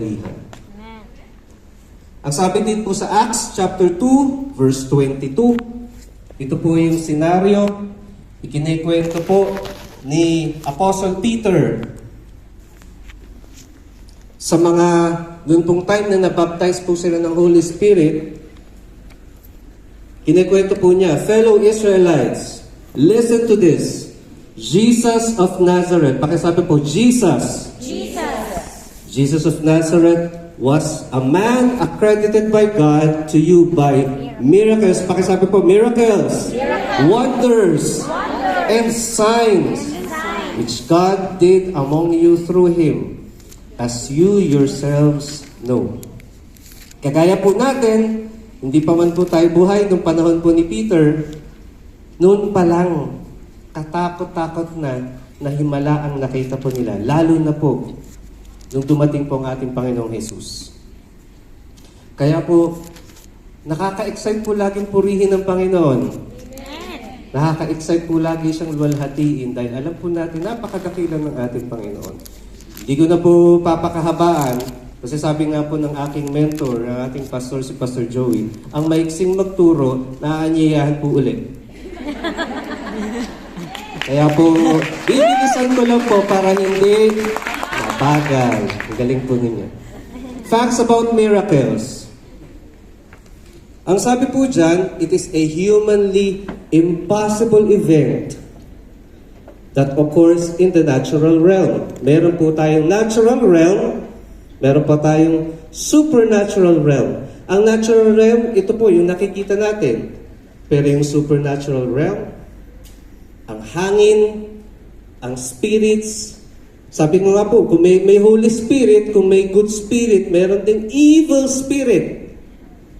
kapangyarihan. Ang sabi din po sa Acts chapter 2, verse 22, ito po yung senaryo, ikinikwento po ni Apostle Peter sa mga noong pong time na nabaptize po sila ng Holy Spirit. Kinikwento po niya, fellow Israelites, listen to this. Jesus of Nazareth. Pakisabi po, Jesus. Jesus. Jesus of Nazareth was a man accredited by God to you by miracles. Pakisabi po, miracles. Wonders. And signs. Which God did among you through Him, as you yourselves know. Kagaya po natin, hindi pa man po tayo buhay nung panahon po ni Peter, noon pa lang, katakot-takot na himala ang nakita po nila. Lalo na po, nung dumating po ang ating Panginoong Jesus. Kaya po, nakaka-excite po laging purihin ng Panginoon. Nakaka-excite po lagi siyang luwalhatiin dahil alam po natin, napakadakilang ng ating Panginoon. Hindi ko na po papakahabaan kasi sabi nga po ng aking mentor, ang ating pastor, si Pastor Joey, ang maiksing magturo, naaanyayahan po ulit. Kaya po, bibilisan ko lang po para hindi mabagal. Ang galing po ninyo. Facts about miracles. Ang sabi po dyan, it is a humanly impossible event that occurs in the natural realm. Meron po tayong natural realm, meron po tayong supernatural realm. Ang natural realm, ito po yung nakikita natin. Pero yung supernatural realm, ang hangin, ang spirits, sabi ko nga po, kung may Holy Spirit, kung may good spirit, meron ding evil spirit.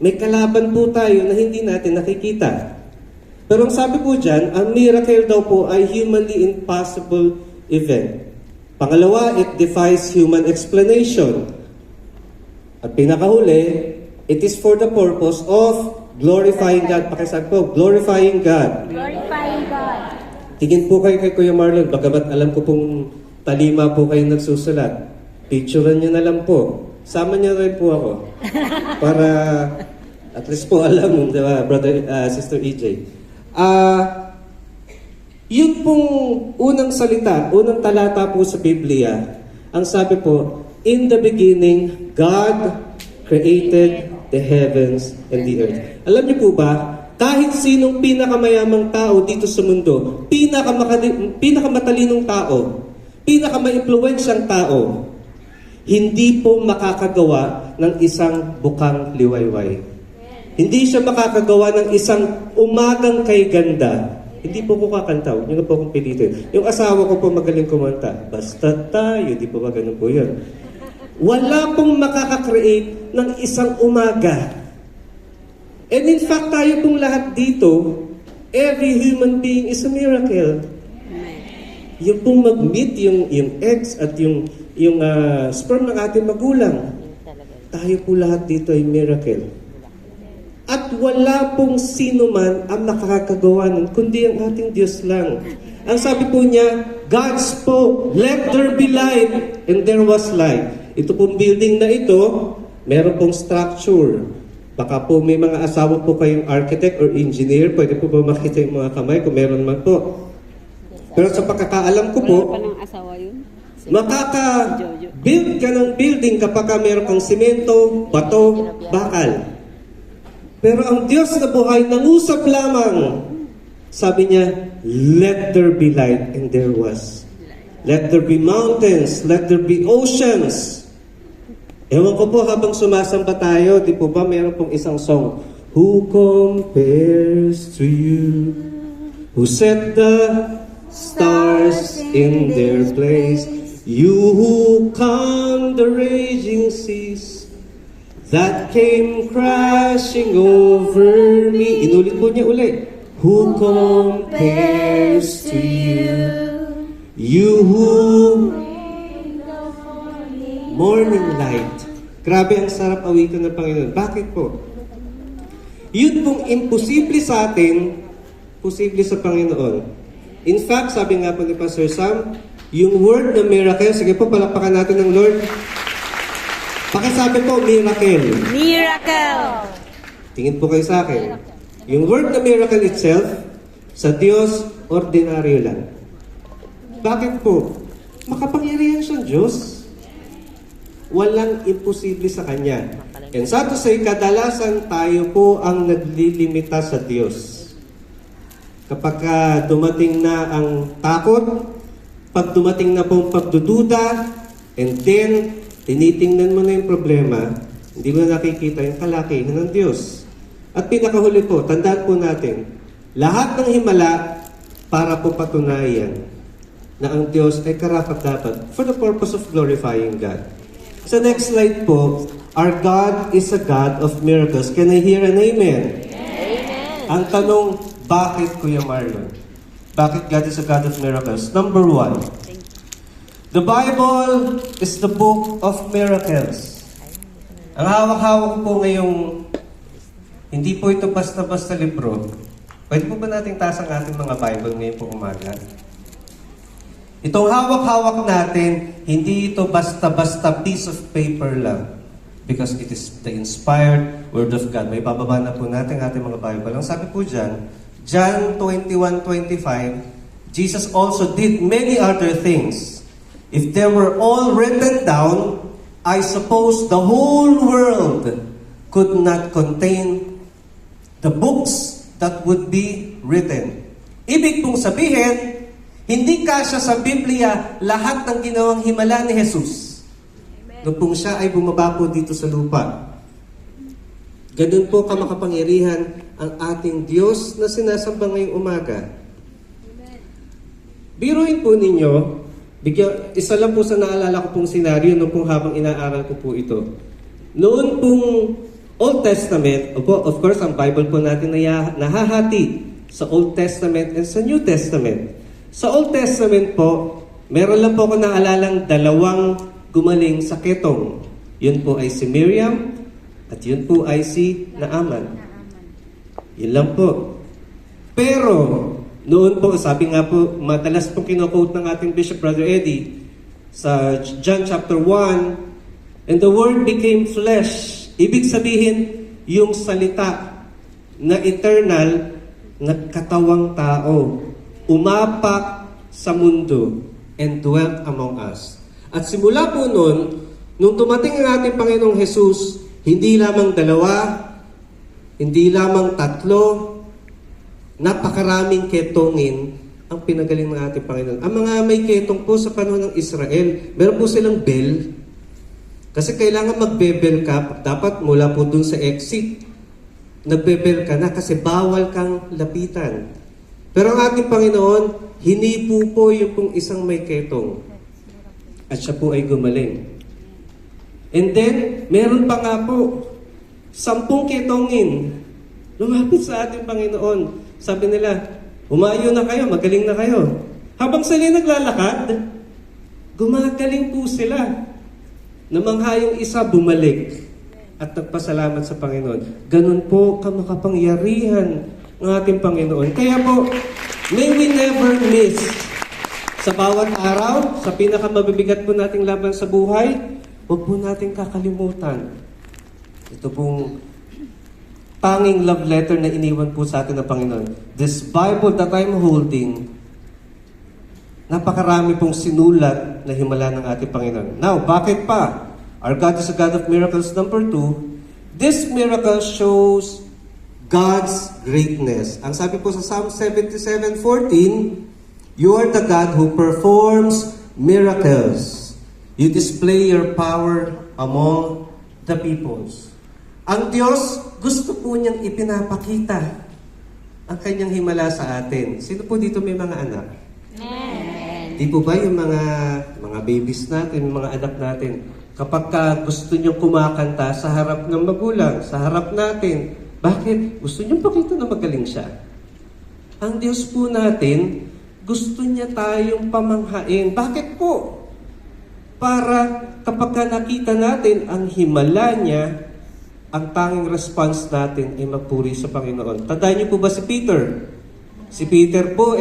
May kalaban po tayo na hindi natin nakikita. Pero ang sabi po dyan, ang miracle daw po ay humanly impossible event. Pangalawa, it defies human explanation. At pinakahuli, it is for the purpose of glorifying God. Pakisabi po, glorifying God. Glorifying God. Tingin po kayo kay Kuya Marlon, bagamat alam ko pong talima po kayo nagsusulat. Picturean niyo na lang po. Sama niyo rin po ako. Para at least po alam, diba, brother, sister EJ. Yun pong unang salita, unang talata po sa Biblia, ang sabi po, in the beginning, God created the heavens and the earth. Alam niyo po ba, kahit sinong pinakamayamang tao dito sa mundo, pinakamatalinong tao, pinakamaimpluwensyang tao, hindi po makakagawa ng isang bukang liwayway. Hindi siya makakagawa ng isang umagang kay ganda. Hindi po ko kakanta, huwag niyo na po akong pilitin. Yung asawa ko po magaling kumanta, basta tayo, di po ba ganun po yun? Wala pong makakakreate ng isang umaga. And in fact, tayo pong lahat dito, every human being is a miracle. Yung pong mag-meet yung eggs at yung sperm ng ating magulang. Tayo po lahat dito ay miracle. At wala pong sino man ang makakagawa nun, kundi ang ating Diyos lang. Ang sabi po niya, God spoke, let there be light, and there was light. Ito pong building na ito, meron pong structure. Baka po may mga asawa po kayong architect or engineer, pwede po ba makita yung mga kamay kung meron man po. Pero sa pagkakaalam ko po, makaka-build ka ng building kapag meron kang simento, bato, bakal. Pero ang Diyos na buhay, nangusap lamang. Sabi niya, let there be light, and there was. Let there be mountains, let there be oceans. Ewan ko po habang sumasamba tayo, di po ba meron pong isang song, who compares to you, who set the stars in their place, you who calm the raging seas, that came crashing over me. Inulit po niya ulit. Who compares to you? You who morning light. Grabe ang sarap awitin ng Panginoon. Bakit po? Yun pong imposible sa atin, posible sa Panginoon. In fact, sabi nga po ni Pastor Sam, yung word na miracle, sige po, palakpakan natin ng Lord. Pakisabi po, miracle. Miracle. Tingin po kayo sa akin. Yung word na miracle itself, sa Diyos, ordinaryo lang. Bakit po? Makapangyarihan siyang Diyos. Walang imposible sa Kanya. And sa to say, kadalasan tayo po ang naglilimita sa Diyos. Kapag dumating na ang takot, pag dumating na po ang pagdududa, and then, tinitingnan mo na yung problema, hindi mo nakikita yung kalakihan ng Diyos. At pinakahuli po, tandaan po natin, lahat ng himala para po patunayan na ang Diyos ay karapat-dapat for the purpose of glorifying God. Sa next slide po, our God is a God of miracles. Can I hear an amen? Amen. Ang tanong, bakit Kuya Marlon? Bakit God is a God of miracles? Number one, the Bible is the book of miracles. Ang hawak-hawak po ngayong, hindi po ito basta-basta libro. Pwede po ba nating taas ang ating mga Bible ngayon po umaga? Itong hawak-hawak natin, hindi ito basta-basta piece of paper lang. Because it is the inspired Word of God. May bababa na po natin ating mga Bible. Ang sabi po dyan, John 21:25, Jesus also did many other things. If they were all written down, I suppose the whole world could not contain the books that would be written. Ibig pong sabihin, hindi kasya sa Biblia lahat ng ginawang himala ni Jesus. Nung pong siya ay bumaba po dito sa lupa. Ganun po kamakapangyarihan ang ating Diyos na sinasamba ngayong umaga. Biruin po ninyo, isa lang po sa naalala ko pong senaryo nung pong habang inaaral ko po ito. Noon pong Old Testament, of course, ang Bible po natin nahahati sa Old Testament and sa New Testament. Sa Old Testament po, meron lang po ako naalalang dalawang gumaling sa ketong. Yun po ay si Miriam at yun po ay si Naaman. Yun lang po. Pero, noon po, sabi nga po, madalas po kino-quote ng ating Bishop Brother Eddie sa John chapter 1, and the Word became flesh. Ibig sabihin, yung salita na eternal, nagkatawang tao, umapak sa mundo, and dwelt among us. At simula po noon, nung tumating ang ating Panginoong Jesus, hindi lamang dalawa, hindi lamang tatlo, napakaraming ketongin ang pinagaling ng ating Panginoon. Ang mga may ketong po sa panahon ng Israel, meron po silang bell. Kasi kailangan magbe-bell ka, dapat mula po dun sa exit, nagbe-bell ka na kasi bawal kang lapitan. Pero ang ating Panginoon, hinipo po yung pong isang may ketong. At siya po ay gumaling. And then, meron pa nga po, 10 ketongin. Lumapit sa ating Panginoon. Sabi nila, humayo na kayo, magaling na kayo. Habang sila naglalakad, gumagaling po sila. Namangha yung isa, bumalik. At nagpasalamat sa Panginoon. Ganun po kamakapangyarihan ng ating Panginoon. Kaya po, may we never miss sa bawat araw, sa pinakamabibigat po nating laban sa buhay, huwag po natin kakalimutan. Ito pong tanging love letter na iniwan po sa atin ng Panginoon. This Bible that I'm holding, napakarami pong sinulat na himala ng ating Panginoon. Now, bakit pa? Our God is a God of miracles. Number 2, this miracle shows God's greatness. Ang sabi po sa Psalm 77:14, you are the God who performs miracles. You display your power among the peoples. Ang Diyos, gusto po niyang ipinapakita ang kanyang himala sa atin. Sino po dito may mga anak? Amen. Di po ba yung mga babies natin, mga anak natin, kapag gusto niyong kumakanta sa harap ng magulang, sa harap natin, bakit? Gusto niyong pakita na magaling siya. Ang Diyos po natin, gusto niya tayong pamanghain. Bakit po? Para kapag nakita natin ang himala niya, ang tanging response natin ay magpuri sa Panginoon. Tandaan niyo po ba si Peter? Si Peter po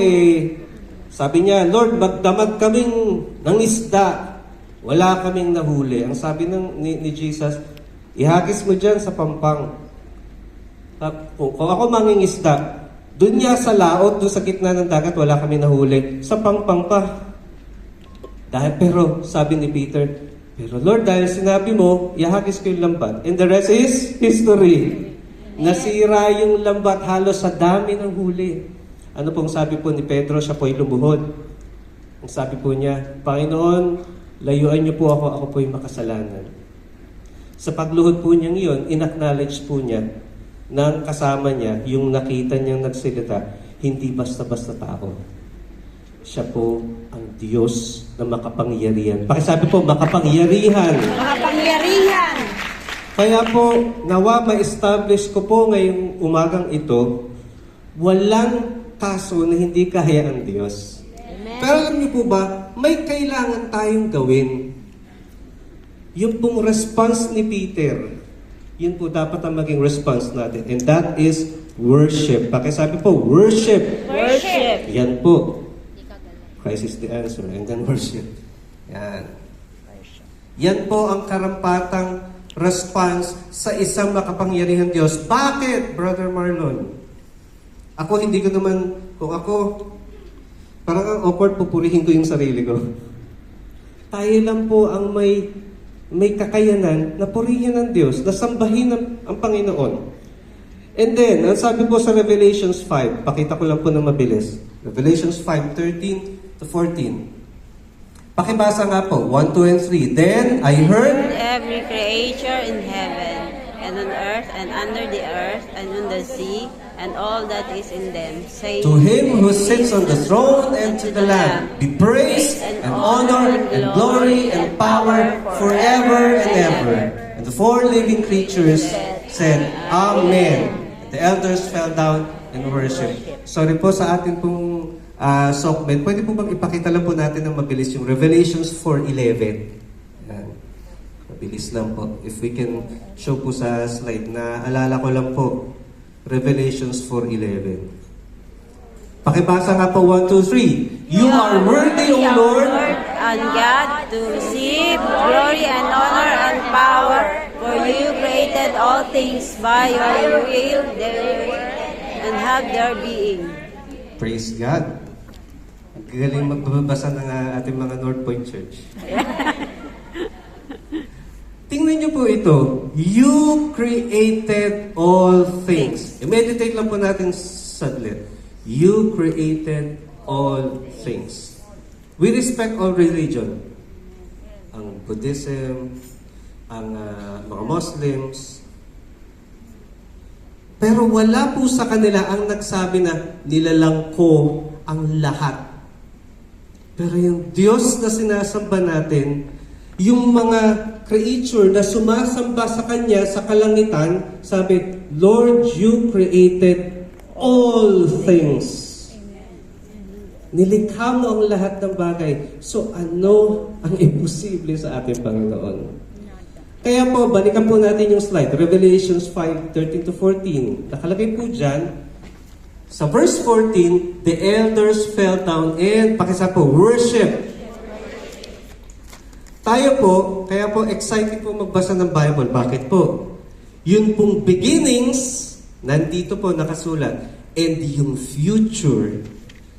sabi niya, Lord, magdamag kaming ng isda. Wala kaming nahuli. Ang sabi ni Jesus, ihagis mo dyan sa pampang. Kung ako mangingisda, dun niya sa laot, dun sa gitna ng dagat, wala kami nahuli. Sa pampang pa. Pero, sabi ni Peter, pero Lord, dahil sinabi mo, ihagis ko yung lambat. And the rest is history. Nasira yung lambat halos sa dami ng huli. Ano pong sabi po ni Pedro? Siya po'y lumuhod. Ang sabi po niya, Panginoon, layuan niyo po ako po'y makasalanan. Sa pagluhod po niyang iyon, in-acknowledge po niya ng kasama niya, yung nakita niyang nagsalita, hindi basta-basta tao. Siya po ang Diyos na makapangyarihan. Pakisabi po, makapangyarihan. Makapangyarihan. Kaya po, nawa ma-establish ko po ngayong umagang ito, walang kaso na hindi kaya ang Diyos. Amen. Pero alam niyo po ba, may kailangan tayong gawin. Yung pong response ni Peter, yun po dapat ang maging response natin. And that is worship. Pakisabi po, worship. Worship. Yan po. Christ is the answer. And then worship. Yan. Yan po ang karampatang response sa isang makapangyarihang Diyos. Bakit, Brother Marlon? Ako, hindi ko naman, kung ako, parang ang awkward, pupurihin ko yung sarili ko. Tayo lang po ang may kakayanan na purihin ng Diyos, na sambahin ang Panginoon. And then, ang sabi po sa Revelations 5, pakita ko lang po na mabilis. Revelations 5:13 to 14. Pakibasa nga po, 1, 2, and 3. Then I heard Every creature in heaven, and on earth, and under the earth, and on the sea, and all that is in them, saying, to him who sits on the throne and to the Lamb be praise and honor and glory and power forever and ever. And the four living creatures said, Amen. The elders fell down and worshiped. Sorry po sa atin pong Sokmed. Pwede po bang ipakita lang po natin ng mabilis yung Revelations 4:11. Yan. Mabilis lang po. If we can show po sa slide na alala ko lang po. Revelations 4:11. Pakibasa nga po 1, 2, 3. You are worthy, O Lord, and God, to receive glory and honor and power, for you created all things by your will, they were, and have their being. Praise God. Ang galing magbabasa ng ating mga North Point Church. Tingnan niyo po ito. You created all things. I-meditate lang po natin saglit. You created all things. We respect all religion. Ang Buddhism, ang mga Muslims. Pero wala po sa kanila ang nagsabi na nilalang ko ang lahat. Pero yung Diyos na sinasamba natin, yung mga creature na sumasamba sa Kanya sa kalangitan, sabi, Lord, you created all things. Nilikha mo ang lahat ng bagay. So ano ang imposible sa ating Panginoon? Kaya po, balikan po natin yung slide. Revelations 5:13 to 14. Nakalagay po dyan, sa verse 14, the elders fell down and, pakisa po, worship. Tayo po, kaya po excited po magbasa ng Bible. Bakit po? Yun pong beginnings, nandito po nakasulat. And yung future,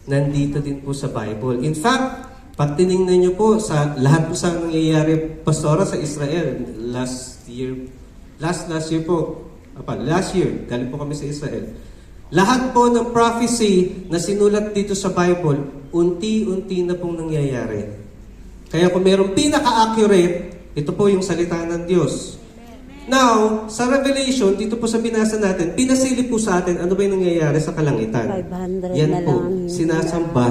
nandito din po sa Bible. In fact, pag tinignan nyo po sa lahat po sa nangyayari, pastora sa Israel, last year po, last year, galing po kami sa Israel. Lahat po ng prophecy na sinulat dito sa Bible, unti-unti na pong nangyayari. Kaya kung mayroong pinaka-accurate, ito po yung salita ng Diyos. Now, sa Revelation, dito po sa binasa natin, pinasilip po sa atin, ano ba yung nangyayari sa kalangitan? 500 Yan na po, lang sinasamba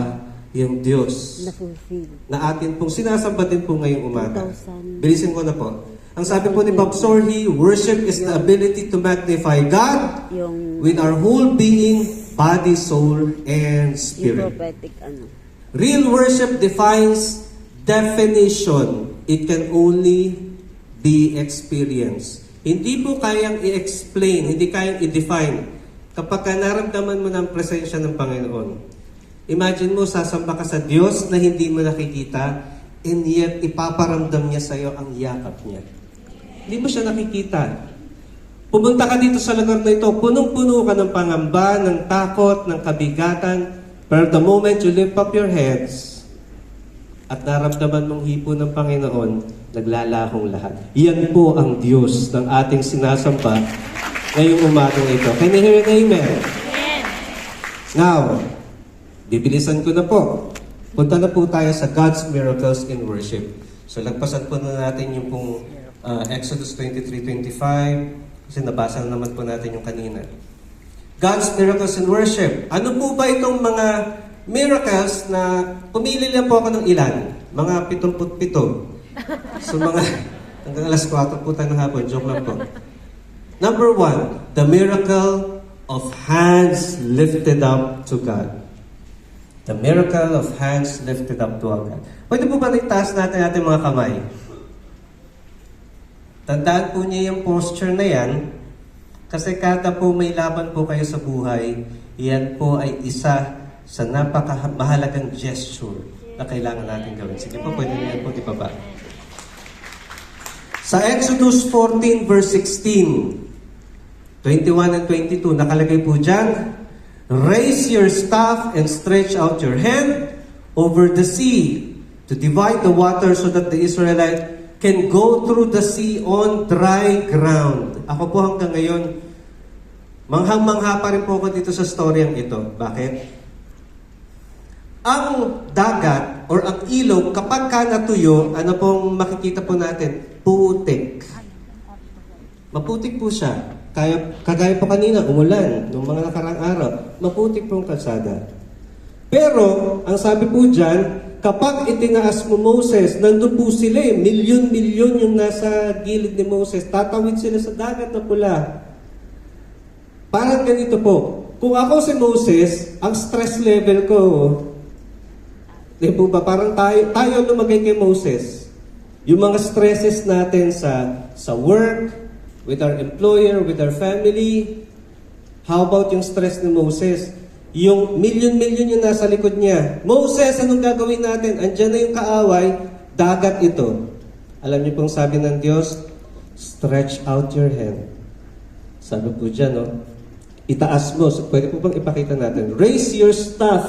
yung Diyos. na-fulfill. Na atin pong sinasamba din po ngayong umaga. 2,000. Bilisin ko na po. Ang sabi po ni Bob Sorhi, worship is the ability to magnify God Yung, with our whole being, body, soul, and yung spirit. prophetic Real worship defines definition. It can only be experienced. Hindi po kayang i-explain, hindi kayang i-define kapag ka naramdaman mo ng presensya ng Panginoon. Imagine mo, sasamba ka sa Diyos na hindi mo nakikita, and yet ipaparamdam niya sa iyo ang yakap niya. Hindi mo siya nakikita. Pumunta ka dito sa lugar na ito, punong-puno ka ng pangamba, ng takot, ng kabigatan, pero the moment you lift up your heads at naramdaman mong hipo ng Panginoon, naglalahong lahat. Yan po ang Diyos ng ating sinasamba ngayong umagang ito. Can you hear an amen? Now, bibilisan ko na po. Punta na po tayo sa God's miracles in worship. So, lagpasan po na natin yung pong Exodus 23:25 kasi nabasa na naman po natin yung kanina. God's miracles in worship. Ano po ba itong mga miracles na pumili lang po ako ng ilan? Mga 77. So, mga hanggang alas 4 po tayo ng hapon. Joke lang po. Number 1, the miracle of hands lifted up to God. The miracle of hands lifted up to God. Pwede po ba itaas natin ating mga kamay? Tandaan po niya yung posture na yan, kasi kada po may laban po kayo sa buhay, yan po ay isa sa napakamahalagang gesture na kailangan natin gawin. Sige po, pwede niyan po ibaba. Sa Exodus 14 verse 16, 21 and 22, nakalagay po dyan, raise your staff and stretch out your hand over the sea to divide the water so that the Israelites can go through the sea on dry ground. Ako po hanggang ngayon, manghang-mangha pa rin po ako dito sa storyang ito. Bakit? Ang dagat or ang ilog, kapag ka natuyo, ano pong makikita po natin? Putik. Maputik po siya. Kagaya po kanina, umulan, noong mga nakarang araw, maputik po ang kalsada. Pero, ang sabi po dyan, kapag itinaas mo Moses, nandun po sila milyon-milyon yung nasa gilid ni Moses, tatawid sila sa dagat na pula. Parang ganito po, kung ako si Moses, ang stress level ko, di po ba, parang tayo lumagay kay Moses. Yung mga stresses natin sa work, with our employer, with our family. How about yung stress ni Moses? Yung milyon-milyon yung nasa likod niya. Moses, anong gagawin natin? Andiyan na yung kaaway, dagat ito. Alam niyo pong sabi ng Diyos, stretch out your hand. Sabi po dyan, no? Itaas mo. So, pwede po bang ipakita natin? Raise your staff.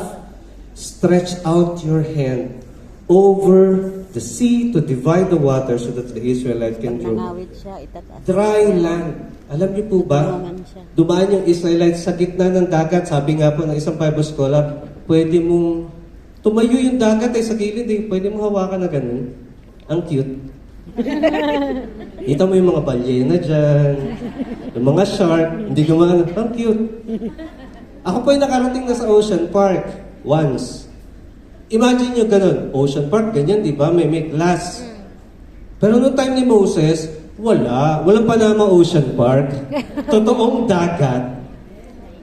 Stretch out your hand over the sea to divide the water so that the Israelites can drink. Nangawit siya, itataas. Dry land. Alam niyo po ba? Dumaan yung Israelites sa gitna ng dagat. Sabi nga po ng isang Bible scholar, pwede mong tumayo yung dagat sa gilid Pwede mong hawakan na ganun. Ang cute. Kita mo yung mga balyena dyan, yung mga shark, hindi gumana. Ang cute. Ako po yung nakarating na sa Ocean Park once. Imagine nyo ganun. Ocean Park, ganyan, di ba? May glass. Pero noong time ni Moses, walang Panama Ocean Park. Totoong dagat.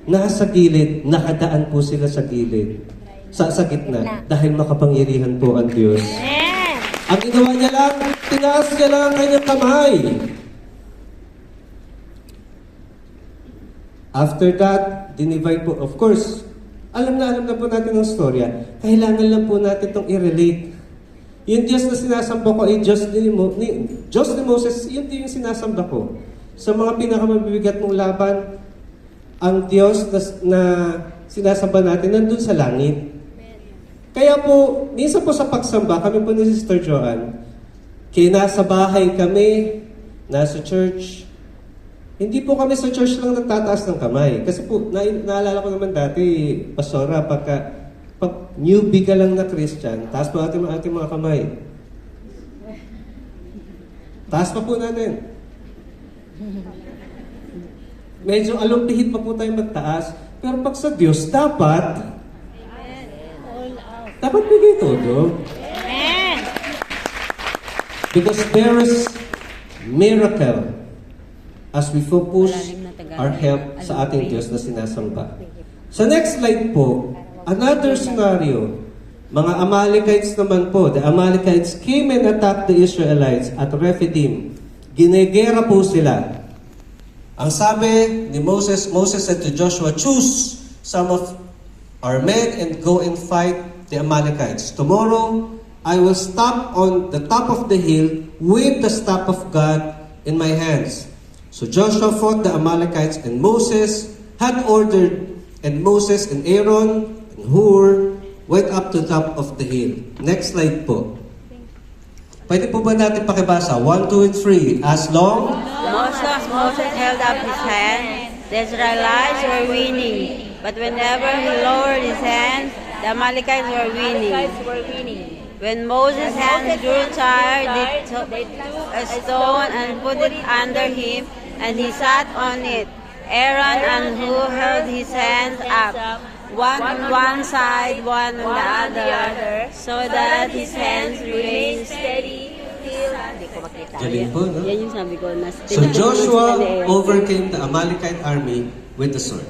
Nasa gilid, nakadaan po sila sa gilid. Sa gitna. Dahil makapangyarihan po ang Diyos. Ang ginawa niya lang, tinaas niya lang ang kanyang kamay. After that, dinivide po. Of course, alam na po natin ang storya. Kailangan lang po natin itong i-relate. Yung Diyos na sinasamba ko ay Diyos ni Moses, yun din yung sinasamba ko. Sa mga pinakamabibigat mong laban, ang Diyos na sinasamba natin nandun sa langit. Kaya po, minsan po sa pagsamba, kami po ni Sister Joanne, kaya nasa bahay kami, nasa church, hindi po kami sa church lang nagtataas ng kamay. Kasi po, naalala ko naman dati, Pastora, pag newbie ka lang na Christian, taas po ating mga kamay. Taas pa po natin. Medyo alumpihit pa po tayo magtaas. Pero pag sa Diyos, dapat bigay todo. Because there is miracle as we focus our help sa ating Diyos na sinasamba. Sa next slide po, another scenario. Mga Amalekites naman po. The Amalekites came and attacked the Israelites at Rephidim. Ginegera po sila. Ang sabi ni Moses said to Joshua, choose some of our men and go and fight the Amalekites. Tomorrow, I will stop on the top of the hill with the staff of God in my hands. So Joshua fought the Amalekites, and Moses had ordered, and Moses and Aaron and Hur went up to the top of the hill. Next slide po. Pwede po ba natin pakibasa? 1, 2, and 3. As long Moses held up his hand, the Israelites were winning. But whenever he lowered his hand, the Amalekites were winning. When Moses' hands grew tired, they took a stone and put it under him, and he sat on it. Aaron and Hur held his hands up, one on one side, one on the other, so that his hands remained steady. Hindi ko makita. Galing po, no? Yan yung sabi ko. So Joshua overcame the Amalekite army with the sword.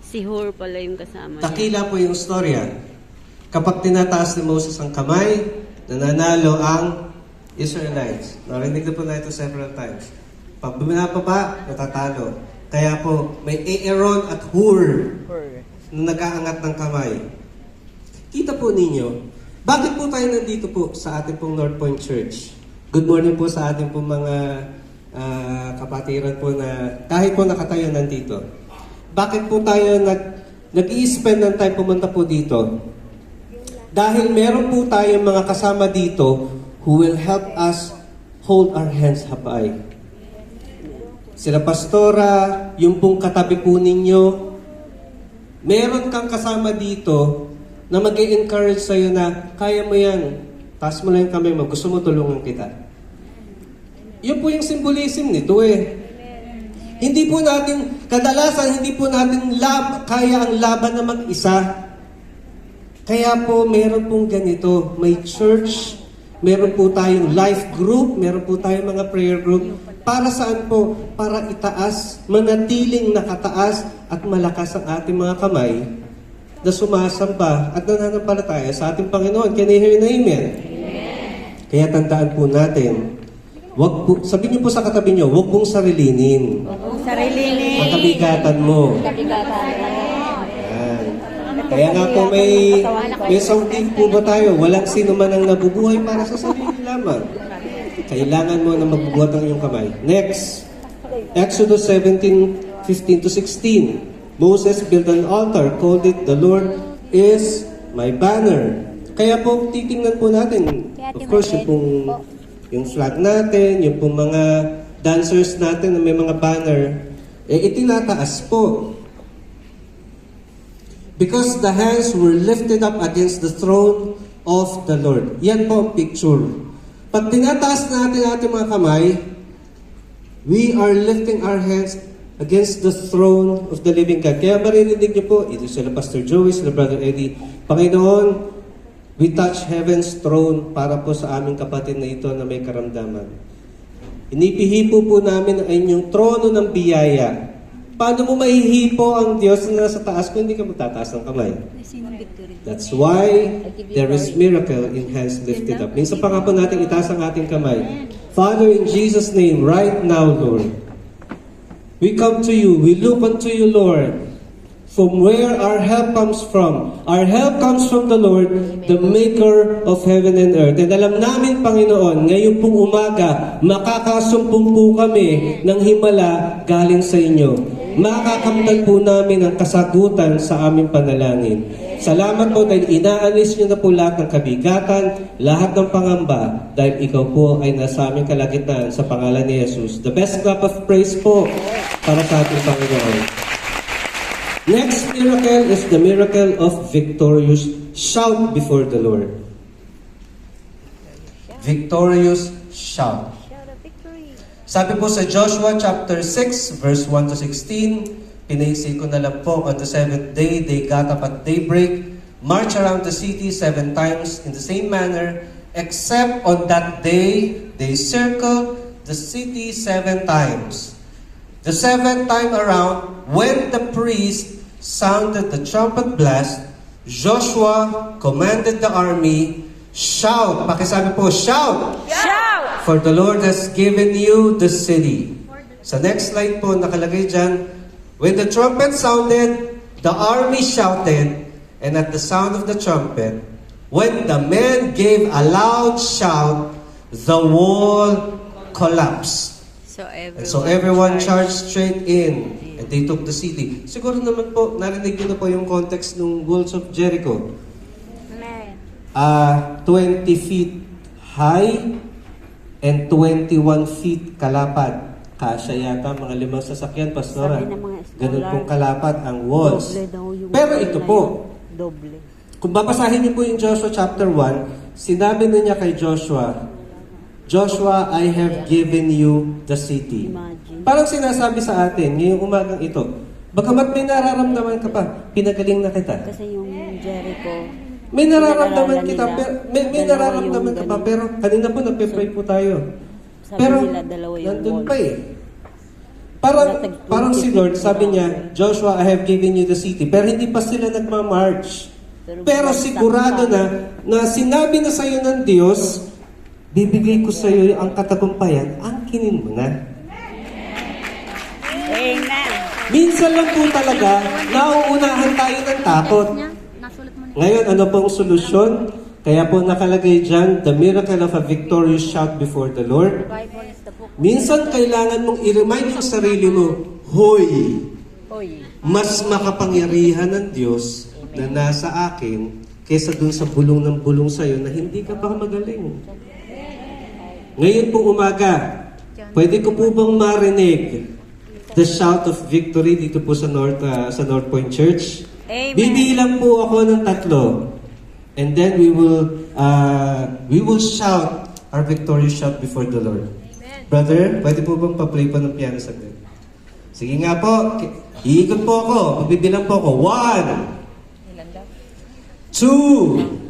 Si Hur pala yung kasama niya. Takila po yung storya. Kapag tinataas ni Moses ang kamay, nananalo ang Israelites. Narinig na po na ito several times. Pag binababa, natatalo. Kaya po, may Aaron at Hur na nag-aangat ng kamay. Kita po ninyo, bakit po tayo nandito po sa ating pong North Point Church? Good morning po sa ating pong mga kapatiran po na kahit po nakatayo nandito. Bakit po tayo nag-i-spend ng time pumunta po dito? Dahil meron po tayong mga kasama dito who will help us hold our hands high. Sila pastora, yung pong katabi po ninyo, meron kang kasama dito na mag-i-encourage sa'yo na, kaya mo yan, taas mo lang yung kamay mo, gusto mo tulungan kita. Yun po yung symbolism nito eh. Hindi po natin, kadalasan hindi po natin kaya ang laban na mag-isa. Kaya po meron pong ganito, may church, meron po tayong life group, meron po tayong mga prayer group. Para saan po? Para itaas, manatiling nakataas at malakas ang ating mga kamay na sumasamba at nananampalataya sa ating Panginoon. Can you hear an amen? Kaya tandaan po natin, sabihin niyo po sa katabi niyo, huwag pong sarilinin. Ang kabigatan mo. Yan. Kaya nga po may sounding po ba tayo? Walang sino man ang nabubuhay para sa sarili lamang. Kailangan mo na magbubuhat ang iyong kamay. Next, Exodus 17:15-16. Moses built an altar, called it, "The Lord is my banner." Kaya po, titingnan po natin, of course, yung flag natin, yung pong mga dancers natin na may mga banner, itinataas po. Because the hands were lifted up against the throne of the Lord. Yan po ang picture. Pag tinataas natin ating mga kamay, we are lifting our hands against the throne of the living God. Kaya marinig niyo po, ito sila Pastor Joey, sila Brother Eddie, Panginoon, we touch heaven's throne para po sa aming kapatid na ito na may karamdaman. Inipihipo po namin ang inyong trono ng biyaya. Paano mo maihipo ang Diyos na nasa taas kung hindi ka magtataas ng kamay? That's why there is miracle in hands lifted up. Minsan pa nga po natin itaas ang ating kamay. Father, in Jesus' name, right now, Lord, we come to you, we look unto you, Lord, from where our help comes from. Our help comes from the Lord, the maker of heaven and earth. And alam namin, Panginoon, ngayon pong umaga, makakasumpong po kami ng himala galing sa inyo. Makakamtan po namin ang kasagutan sa aming panalangin. Salamat po dahil inaalis niyo na po lahat ng kabigatan, lahat ng pangamba, dahil ikaw po ay nasa aming kalagitnaan sa pangalan ni Jesus. The best clap of praise po para sa ating Panginoon. Next miracle is the miracle of victorious shout before the Lord. Victorious shout. Sabi po sa Joshua chapter 6, verse 1-16, pinaisi ko na lang po, on the seventh day, they got up at daybreak, march around the city 7 times in the same manner, except on that day, they circled the city 7 times. The 7th time around, when the priest sounded the trumpet blast, Joshua commanded the army, shout, pakisabi po, shout! Shout! For the Lord has given you the city. Sa next slide po, nakalagay dyan, when the trumpet sounded, the army shouted, and at the sound of the trumpet, When the men gave a loud shout, the wall collapsed. So everyone charged straight in, and they took the city. Siguro naman po, narinig niyo na po yung context ng walls of Jericho. 20 feet high and 21 feet kalapad. Kasya yata mga 5 sasakyan, Pastora. Sabi ng mga scholar, Ganun pong kalapad ang walls. Doble daw yung Pero wall ito na po, yun. Doble. kung babasahin niyo po yung Joshua chapter 1, sinabi na niya kay Joshua, Joshua, I have given you the city. Imagine. Parang sinasabi sa atin, ngayong umagang ito, bagamat may nararamdaman ka pa, pinagaling na kita. Kasi yung Jericho, May nararamdaman pinag-aralan kita, nila, pero, may dalawa nararamdaman yung ka pa, ganun. pero kanina po nagpe-pray po tayo. Sabi Pero nila, dalawa yung nandun wall. pa eh. Parang, Natag- parang si Lord, sabi niya, Joshua, I have given you the city. Pero hindi pa sila nagmamarch. Pero sigurado na sinabi na sa'yo ng Diyos, bibigay ko sa'yo ang katagumpayan, angkinin mo na. Amen. Minsan lang po talaga, nauunahan tayo ng takot. Ngayon, ano pong solusyon? Kaya po nakalagay dyan, the miracle of a victorious shout before the Lord. Minsan kailangan mong i-remind yung sarili mo, Hoy, mas makapangyarihan ng Diyos na nasa akin kaysa dun sa bulong ng bulong sa'yo na hindi ka pa magaling. Ngayon pong umaga, pwede ko po bang marinig the shout of victory dito po sa North Point Church? Amen. Bibilang po ako ng 3. And then we will shout our victorious shout before the Lord. Brother, pwede po bang pa-play po ng piano saglit? Sige nga po, iikot po ako, magbibilang po ako. 1, 2,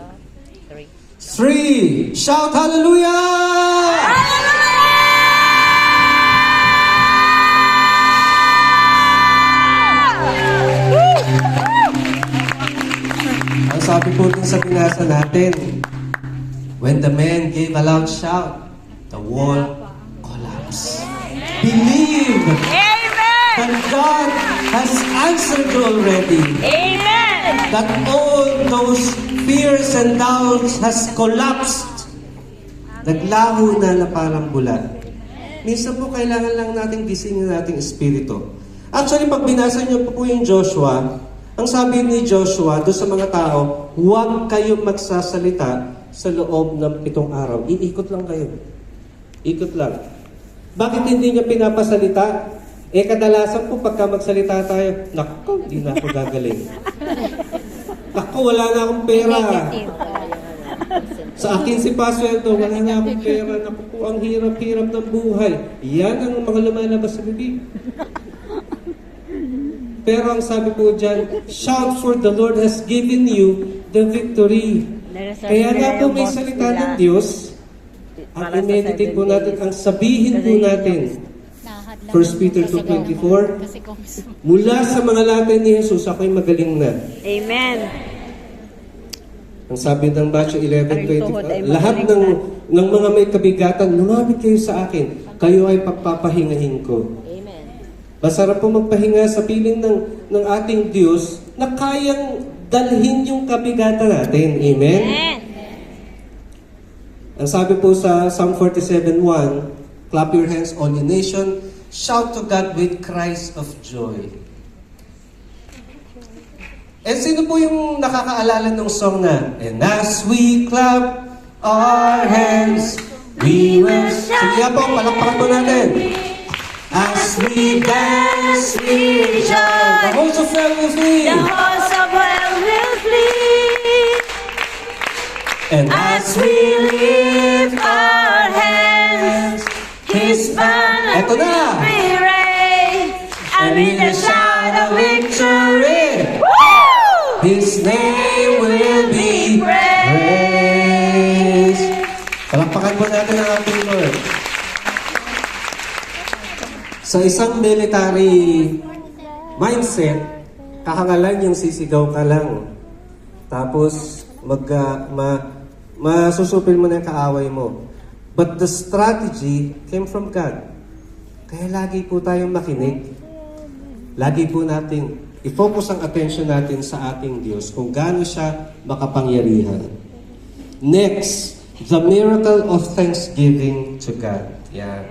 3, shout hallelujah! Ang sabi po dun sa binasa natin, when the men gave a loud shout, the wall collapsed. Believe that God has answered you already. Amen. That all those fears and doubts has collapsed. Naglaho na parang bula. Minsan po kailangan lang natin gisingin nating espiritu. Actually, pag binasa niyo po yung Joshua, ang sabi ni Joshua doon sa mga tao, huwag kayong magsasalita sa loob ng 7 araw. Iikot lang kayo. Ikot lang. Bakit hindi niya pinapasalita? Kadalasan po pagka magsalita tayo, naku, hindi na ako gagaling. Naku, wala na akong pera. Sa akin si Pasweldo, wala na akong pera. Naku po, ang hirap-hirap ng buhay. Yan ang mga lumalabas sa bibig. Pero ang sabi po dyan, shout for the Lord has given you the victory. Kaya nga po may salita ng Diyos, at i-meditate po natin, ang sabihin po natin, 1 Peter 2:24, mula sa mga labi ni Jesus, ako'y magaling na. Amen. Ang sabi ng Matthew 11:20, lahat ng mga may kabigatan, lumapit kayo sa akin, kayo ay pagpapahingahin ko. Masarap po magpahinga sa piling ng ating Diyos na kayang dalhin yung kabigatan natin. Amen? Ang sabi po sa Psalm 47:1, clap your hands, all ye nation, shout to God with cries of joy. And sino po yung nakakaalala ng song na, and as we clap our hands, we will shout. Sige nga po, palakpakan po natin. As we dance, we rejoice. The host of hell will flee. The host of hell will flee. And As we lift our hands, His banner Eto na. will be raised, and with a shout of victory, His name will be praised. Palakpakan po natin ang ating Lord. Sa isang military mindset, kahangalan yung sisigaw ka lang. Tapos, masusupil mo na yung kaaway mo. But the strategy came from God. Kaya lagi po tayong makinig. Lagi po nating i-focus ang attention natin sa ating Diyos kung gaano siya makapangyarihan. Next, the miracle of thanksgiving to God. Yan.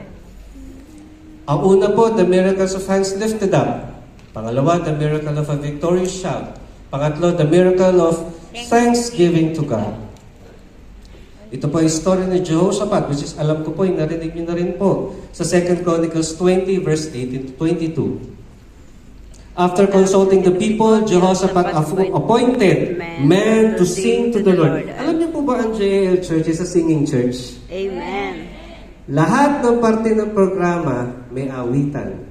Ang una po, the miracles of hands lifted up. Pangalawa, the miracle of a victorious shout. Pangatlo, the miracle of thanksgiving to God. Ito po yung story ni Jehoshaphat, which is alam ko po, yung narinig nyo na rin po sa 2 Chronicles 20, verse 18 to 22. After consulting the people, Jehoshaphat appointed men to sing to the Lord. Alam niyo po ba ang JL Church is a singing church? Amen. Lahat ng parte ng programa may awitan.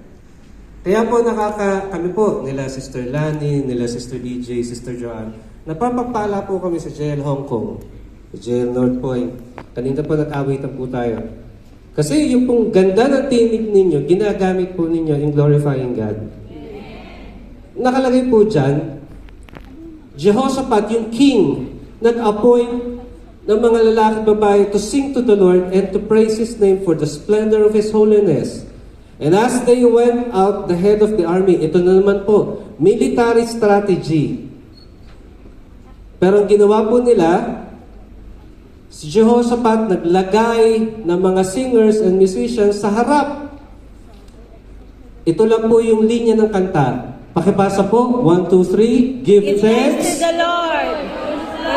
Kaya po kami po, nila Sister Lani, nila Sister EJ, Sister Joanne, napapagpala po kami sa JL Hong Kong, sa JL North Point. Kanina po nag-awitan po tayo. Kasi yung pong ganda ng tinig ninyo, ginagamit po ninyo in glorifying God. Nakalagay po dyan, Jehoshaphat, yung king, nag-appoint ng mga lalaki at babae to sing to the Lord and to praise His name for the splendor of His holiness. And as they went out, the head of the army, ito na naman po, military strategy. Pero ang ginawa po nila, si Jehoshaphat naglagay ng mga singers and musicians sa harap. Ito lang po yung linya ng kanta. Pakibasa po, 1, 2, 3, give thanks to the Lord,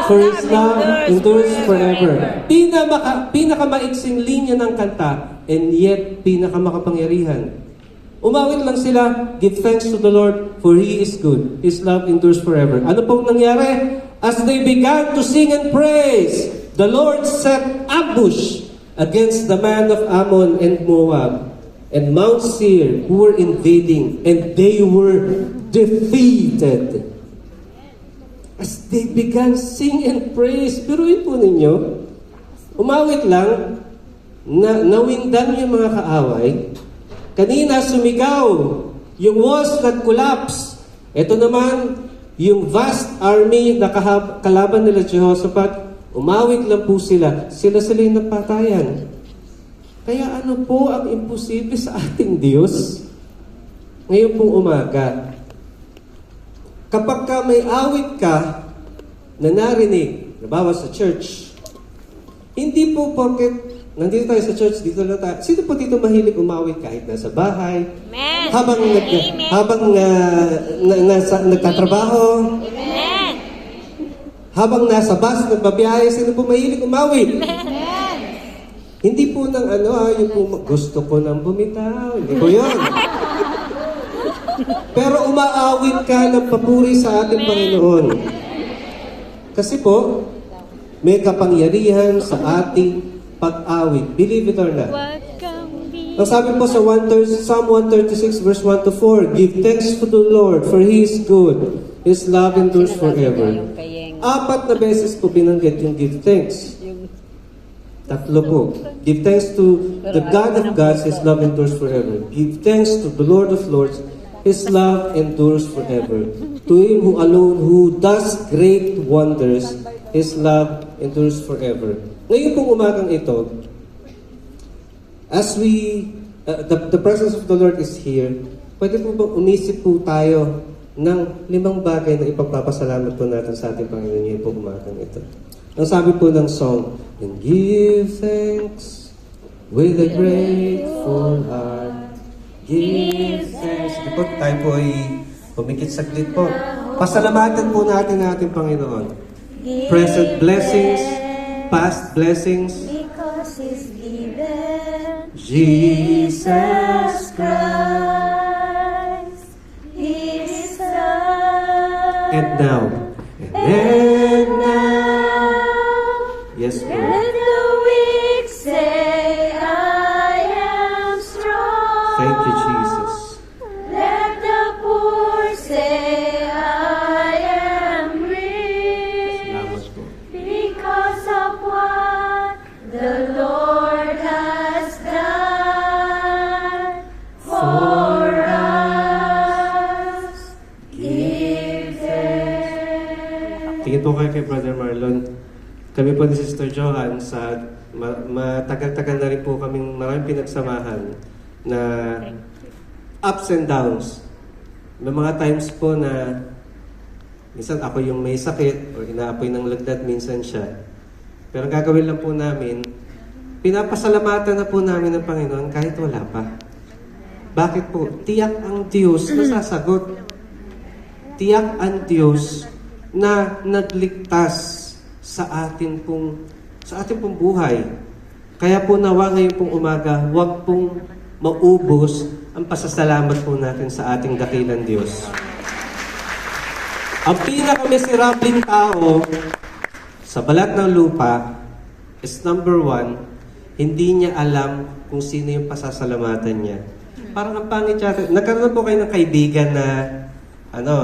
for His love endures forever. Pinakamaiksing linya ng kanta, and yet pinakamakapangyarihan. Umawit lang sila, give thanks to the Lord, for He is good. His love endures forever. Ano pong nangyari? As they began to sing and praise, the Lord set ambush against the man of Ammon and Moab and Mount Seir, who were invading, and they were defeated. As they began sing and praise, piruin po ninyo, umawit lang, nawindan yung mga kaaway. Kanina sumigaw, yung walls nag-collapse. Ito naman, yung vast army na kalaban nila Jehoshaphat, umawit lang po sila. Sila yung napatayan. Kaya ano po ang imposible sa ating Diyos? Ngayon pong umaga, kapag ka may awit ka na narinig, nabawa sa church, hindi po porket nandito tayo sa church, dito lang tayo. Sino po dito mahilig umawit kahit nasa bahay? Amen. Habang nagtatrabaho? Amen. Habang nasa bus, nagbabiyahe, sino po mahilig umawit? Amen. Hindi po ng yung po, gusto ko nang bumitaw. Hindi po yun. Pero umaawit ka ng papuri sa ating Panginoon. Kasi po, may kapangyarihan sa ating pag-awit. Believe it or not. Ang sabi po sa Psalm 136 verse 1 to 4, give thanks to the Lord, for He is good. His love endures forever. 4 na beses po binanggit yung give thanks. Tatlo po. Give thanks to the God of gods, His love endures forever. Give thanks to the Lord of lords, His love endures forever. To Him who alone, who does great wonders, His love endures forever. Ngayon pong umagang ito, as the presence of the Lord is here, pwede po bang umisip po tayo ng 5 bagay na ipagpapasalamat po natin sa ating Panginoon ngayon pong umagang ito. Ang sabi po ng song, and give thanks with a grateful heart. Give thanks. Di po, tayo po ay pumikit saglit po. Pasalamatan po natin ang ating Panginoon. Present blessings, past blessings. Because He's given Jesus Christ, His Son. And now. And now. Yes, Lord. Let the weak say, I am strong. Thank you, Jesus. Let the poor say, I am rich. Salamat po. Because of what the Lord has done for us. Give thanks. Tingin po kayo kay Brother Marlon. Kami po ni Sister Johan sa matagal-tagal na rin po kaming maraming pinagsamahan na ups and downs. May mga times po na minsan ako yung may sakit o inaapoy ng lagnat, minsan siya. Pero gagawin lang po namin, pinapasalamatan na po namin ng Panginoon kahit wala pa. Bakit po? Tiyak ang Diyos na sasagot. Tiyak ang Diyos na nagligtas sa atin pong buhay. Kaya po nawa ngayon pong umaga, huwag pong maubos ang pasasalamat po natin sa ating dakilang Diyos. Ang pinakamiserableng tao sa balat ng lupa is number 1, hindi niya alam kung sino yung pasasalamatan niya. Parang ang pangit yata. Nagkaroon po kayo ng kaibigan na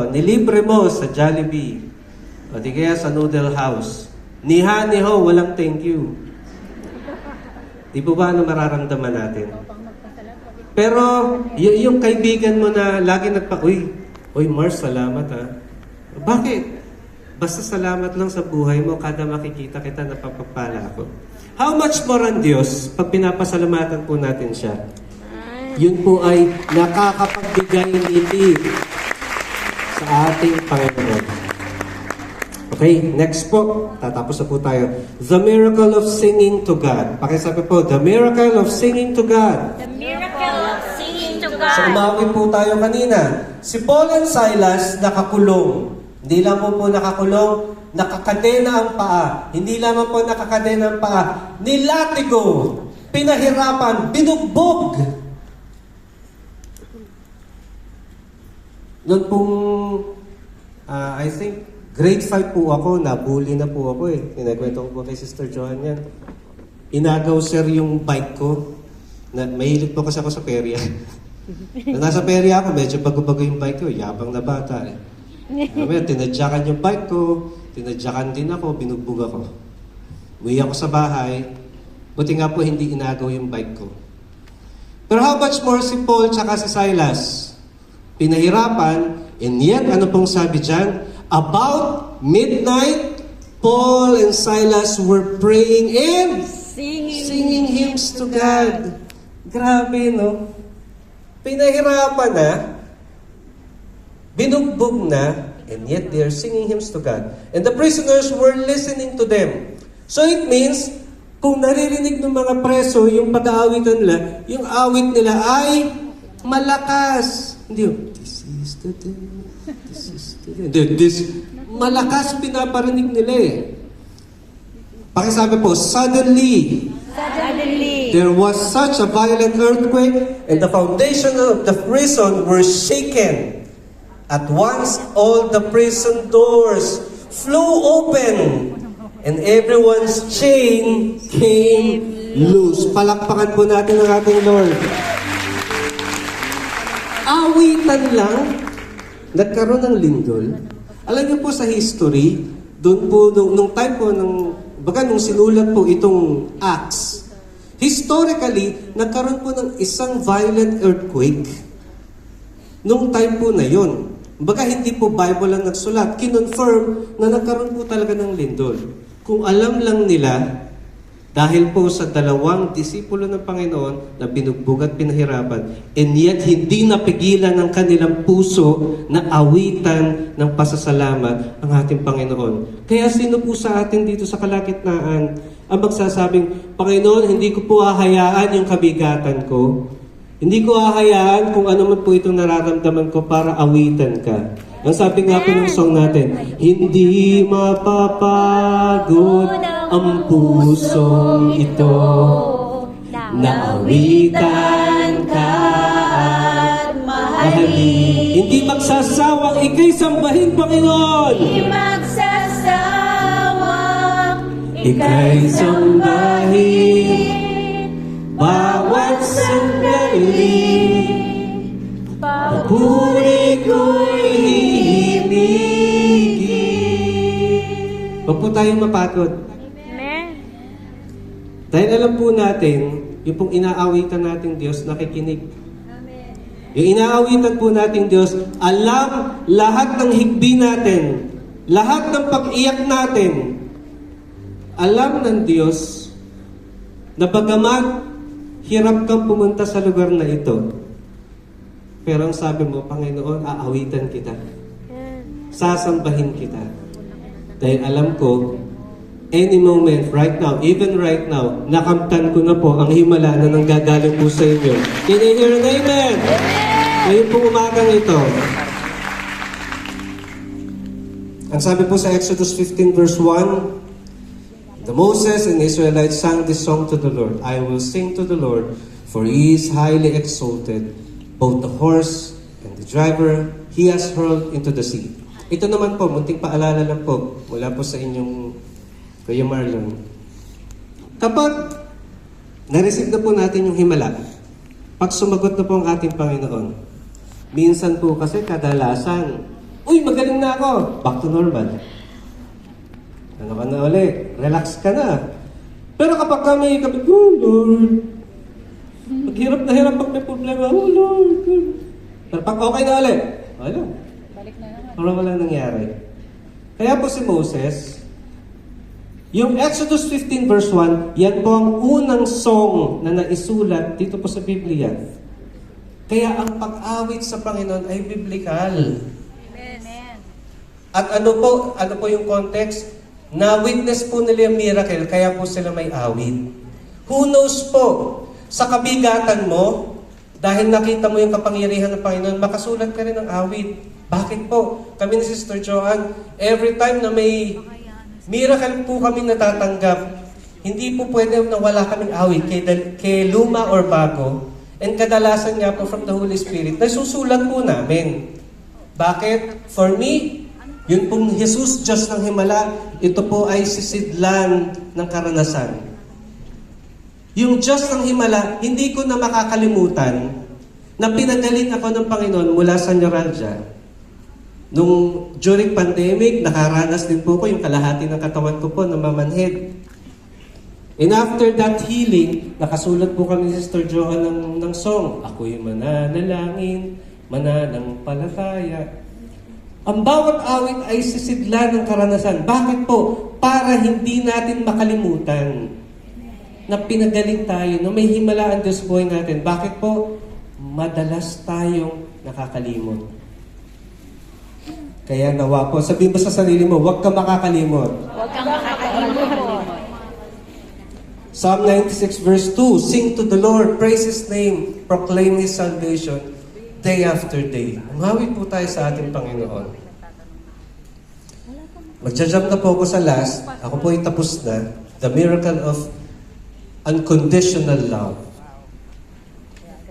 nilibre mo sa Jollibee o di kaya sa Noodle House. Ni ha, ni ho, walang thank you. Di po ba ano mararamdaman natin? Pero yung kaibigan mo na lagi Uy, Mars, salamat ha. Bakit? Basta salamat lang sa buhay mo kada makikita kita napapagpala ako. How much more ang Diyos pag pinapasalamatan po natin siya? Yun po ay nakakapagbigay ngiti sa ating Panginoon. Okay, next po. Tatapos na po tayo. The miracle of singing to God. Pakisabi po, the miracle of singing to God. The miracle of singing to So God. umawit po tayo kanina. Si Paul and Silas nakakulong. Hindi lang po nakakulong, nakakadena ang paa. Hindi lamang po nakakadena ang paa. Nilatigo, pinahirapan, binugbog. Noon pong, I think, grade 5 po ako, nabully na po ako eh. Kinagwento ko po kay Sister Joanne yan. Inagaw sir yung bike ko. Mahilig po kasi ako sa perya. Nung nasa perya ako, medyo bago-bago yung bike ko. Yabang na bata eh. Tinadyakan yung bike ko, tinadyakan din ako, binugbog ako. Uwi ako sa bahay, buti nga po hindi inagaw yung bike ko. Pero how much more si Paul tsaka si Silas? Pinahirapan, and yet, ano pong sabi dyan? About midnight, Paul and Silas were praying and singing hymns to God. Grabe, no? Pinahirapan na, binugbog na, and yet they are singing hymns to God. And the prisoners were listening to them. So it means, kung naririnig ng mga preso yung pag-aawitan nila, yung awit nila ay malakas. Hindi yung, this is the day, this is the day. Malakas pinaparinig nila eh. Pakisabi po, suddenly, there was such a violent earthquake and the foundation of the prison were shaken. At once, all the prison doors flew open and everyone's chain came loose. Palakpakan po natin ang ating Lord. Awitan lang, nagkaroon ng lindol. Alam niyo po sa history, doon po, nung time po, nung sinulat po itong Acts, historically, nagkaroon po ng isang violent earthquake nung time po na yon. Baga hindi po Bible lang nagsulat, kinonfirm na nagkaroon po talaga ng lindol. Kung alam lang nila, dahil po sa 2 disipulo ng Panginoon na binugbog at pinahirapan, and yet hindi napigilan ng kanilang puso na awitan ng pasasalamat ang ating Panginoon. Kaya sino po sa atin dito sa kalagitnaan ang magsasabing, Panginoon, hindi ko po hahayaan yung kabigatan ko. Hindi ko hahayaan kung ano man po itong nararamdaman ko para awitan ka. Ang sabi nga po ng song natin, hindi mapapagod ang pusong ito na awitan ka at mahalin. Hindi magsasawang ika'y sambahin, Panginoon. Di magsasawang Ika'y sambahin bawat sandali. Papuri ko'y hihimigin. Huwag po tayong mapagod. Amen. Dahil alam po natin, yung pong inaawitan nating Diyos, nakikinig. Yung inaawitan po nating Diyos, alam lahat ng higbi natin, lahat ng pag-iyak natin. Alam ng Diyos na bagamat hirap kang pumunta sa lugar na ito, pero ang sabi mo, Panginoon, aawitan kita. Sasambahin kita. Dahil alam ko, any moment, right now, even right now, nakamtan ko na po ang himala na nanggagaling po sa inyo. Can you hear an amen? Ngayon po umagang ito. Ang sabi po sa Exodus 15 verse 1, the Moses and Israelites sang this song to the Lord. I will sing to the Lord, for He is highly exalted. Both the horse and the driver He has hurled into the sea. Ito naman po, munting paalala lang po, mula po sa inyong Kuya Marlon. Kapag na-receive na po natin yung himala, pag sumagot na po ang ating Panginoon, minsan po kasi kadalasan, uy, magaling na ako, back to normal. Ano ka na ulit? Relax ka na. Pero kapag kami, oh Lord, maghirap na hirap pag may problema, oh Lord. Pero pag okay na ulit, wala. Parang walang nangyari. Kaya po si Moses, yung Exodus 15 verse 1, yan po ang unang song na naisulat dito po sa Biblia. Kaya ang pag-awit sa Panginoon ay biblical. Amen. At ano po yung context? Na-witness po nila yung miracle, kaya po sila may awit. Who knows po, sa kabigatan mo, dahil nakita mo yung kapangyarihan ng Panginoon, makasulat ka rin ng awit. Bakit po? Kami ni Sister Joanne, every time na may miracle po kami natatanggap, hindi po pwede na wala kaming awit kay luma or bago. And kadalasan nga po from the Holy Spirit, nasusulat po namin. Bakit? For me, yun pong Jesus, Diyos ng Himala, ito po ay sisidlan ng karanasan. Yung Diyos ng Himala, hindi ko na makakalimutan na pinagaling ako ng Panginoon mula sa neuralgia. Nung during pandemic, nakaranas din po ko yung kalahati ng katawan ko po na mamanhid. And after that healing, nakasulat po kami ni Sister Joanne ng song, Ako'y mananalangin, mananampalataya. Ang bawat awit ay sisidla ng karanasan. Bakit po? Para hindi natin makalimutan na pinagaling tayo, na may himala ang Diyos buhay natin. Bakit po? Madalas tayong nakakalimot. Kaya nawa po, sabihin mo sa sarili mo, huwag ka makakalimot. Huwag kang makakalimot. Psalm 96 verse 2, sing to the Lord, praise His name, proclaim His salvation, day after day. Umawit po tayo sa ating Panginoon. Magja-jump na po ako sa last. Ako po ay tapos na. The miracle of unconditional love.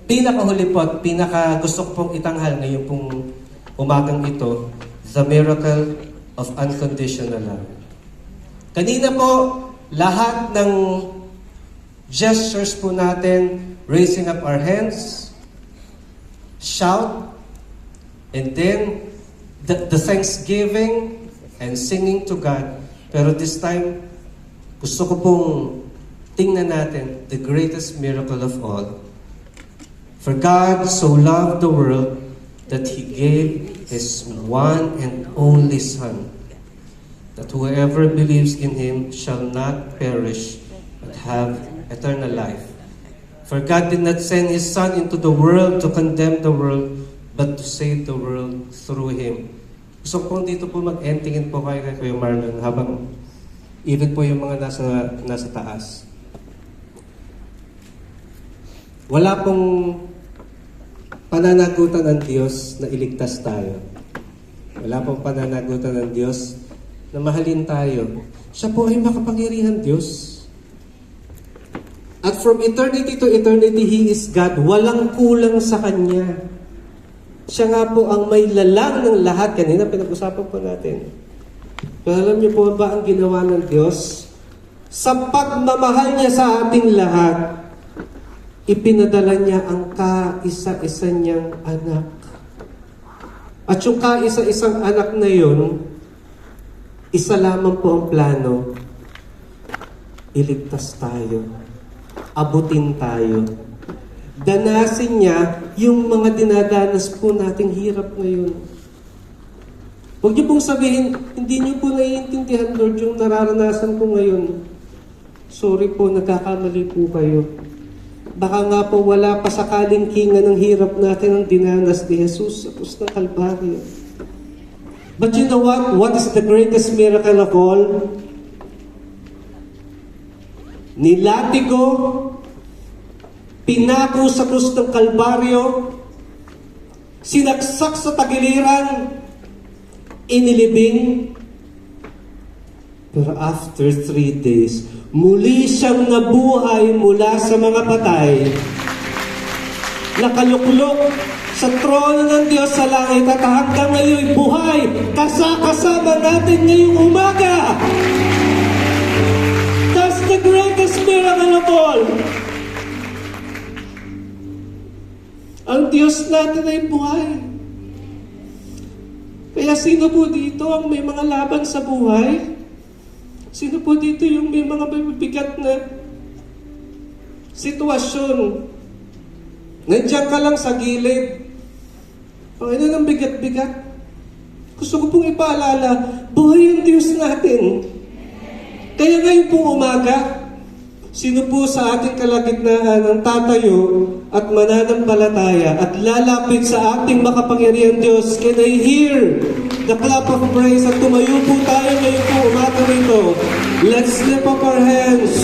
Pinakahuli po at pinaka gusto ko pong itanghal ngayon pong umagang ito, the miracle of unconditional love. Kanina po, lahat ng gestures po natin, raising up our hands, shout, and then the thanksgiving and singing to God. Pero this time, gusto ko pong tingnan natin the greatest miracle of all. For God so loved the world that He gave His one and only Son, that whoever believes in Him shall not perish, but have eternal life. For God did not send His Son into the world to condemn the world, but to save the world through Him. Gusto ko dito po mag-endingin po kayo kay Kuya Marlon habang even po yung mga nasa taas. Wala pong pananagutan ng Diyos na iligtas tayo. Wala pong pananagutan ng Diyos na mahalin tayo. Siya po ay makapangyarihan Diyos. At from eternity to eternity, He is God. Walang kulang sa Kanya. Siya nga po ang may lalang ng lahat. Kanina pinag-usapan po natin. Pero alam niyo po ba ang ginawa ng Diyos? Sa pagmamahal niya sa ating lahat, ipinadala niya ang kaisa-isa niyang anak. At yung kaisa-isang anak na yun, isa lamang po ang plano. Iligtas tayo. Abutin tayo. Danasin niya yung mga dinadanas po nating hirap ngayon. Huwag niyo pong sabihin, hindi niyo po naiintindihan, Lord, yung nararanasan ko ngayon. Sorry po, nagkakamali po kayo. Baka nga po wala pa sa kalingkingan ng hirap natin ang dinanas ni Jesus sa krus ng Kalbaryo. But you know what? What is the greatest miracle of all? nilatigo, pinako sa krus ng Kalbaryo, sinaksak sa tagiliran, inilibing. Pero after 3 days, muli siyang nabuhay mula sa mga patay. Nakaluklok sa trono ng Diyos sa langit at hanggang ngayon buhay, kasama natin ngayong umaga. That's the greatest miracle of all. Ang Diyos natin ay buhay. Kaya sino po dito ang may mga laban sa buhay? Sino po dito yung may mga bibigat na sitwasyon? Nandiyan ka lang sa gilid. Panginoon, ang bigat-bigat. Gusto ko pong ipaalala, buhay ang Diyos natin. Kaya ngayon pong umaga, sino po sa ating kalagitnaan ang tatayo at mananampalataya at lalapit sa ating makapangyarihan Diyos? Can I hear the clap of praise? At tumayo po tayo ngayon po umaga rito. Let's lift up our hands.